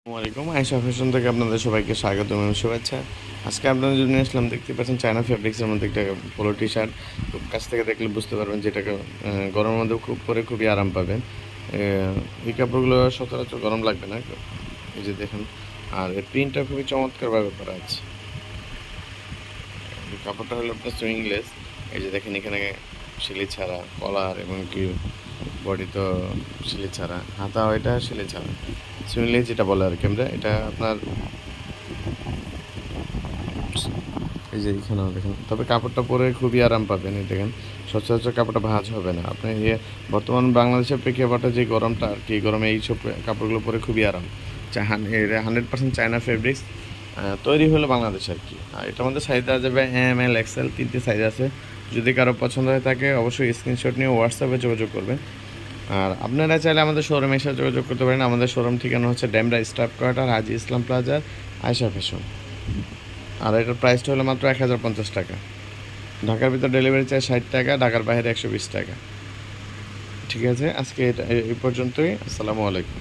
আসসালামাইকুম আয়েশা ফ্যাশন থেকে আপনাদের সবাইকে স্বাগত এবং শুভেচ্ছা। আজকে আপনাদের জন্য আসলাম, দেখতে পাচ্ছেন চায়না ফেব্রিক্সের মধ্যে একটা পোলো টি শার্ট। কাছ থেকে দেখলে বুঝতে পারবেন যেটাকে গরমের মধ্যে খুব পরে খুবই আরাম পাবেন। এই কাপড়গুলো সচরাচর গরম লাগবে না, এই যে দেখুন। আর এর প্রিন্টটা খুবই চমৎকারভাবে করা আছে। এই কাপড়টা হলো আপনার সুইংলেস। এই যে দেখেন এখানে শিলি ছাড়া কলার এবং কি বডি তো শিলি ছাড়া, হাতা এটা শিলি ছাড়া, সুইংলেস যেটা বলে আর কি আমরা। এটা আপনার এই যে এখানেও দেখেন, তবে কাপড়টা পরে খুবই আরাম পাবেন। এই দেখেন সচরাচর কাপড়টা ভাঁজ হবে না। আপনি বর্তমান বাংলাদেশের প্রেক্ষাপটে যে গরমটা আর কি, গরমে এইসব কাপড়গুলো পরে খুবই আরাম। 100% চায়না ফেব্রিক্স তৈরি হলো বাংলাদেশে আর কি। আর এটার মধ্যে সাইজ দেওয়া যাবে ML XL, তিনটে সাইজ আছে। যদি কারো পছন্দ হয়ে থাকে অবশ্যই স্ক্রিনশট নিয়ে হোয়াটসঅ্যাপে যোগাযোগ করবেন। আর আপনারা চাইলে আমাদের শোরুমে এসে যোগাযোগ করতে পারেন। আমাদের শোরুম ঠিকানা হচ্ছে ডেমরা স্টাফ কোয়ার্টার, হাজি ইসলাম প্লাজার, আয়েশা ফ্যাশন। আর এটার প্রাইসটা হলো মাত্র 1050 টাকা। ঢাকার ভিতর ডেলিভারি চার্জ 60 টাকা, ঢাকার বাইরে 120 টাকা। ঠিক আছে, আজকে এটা এই পর্যন্তই। আসসালামু আলাইকুম।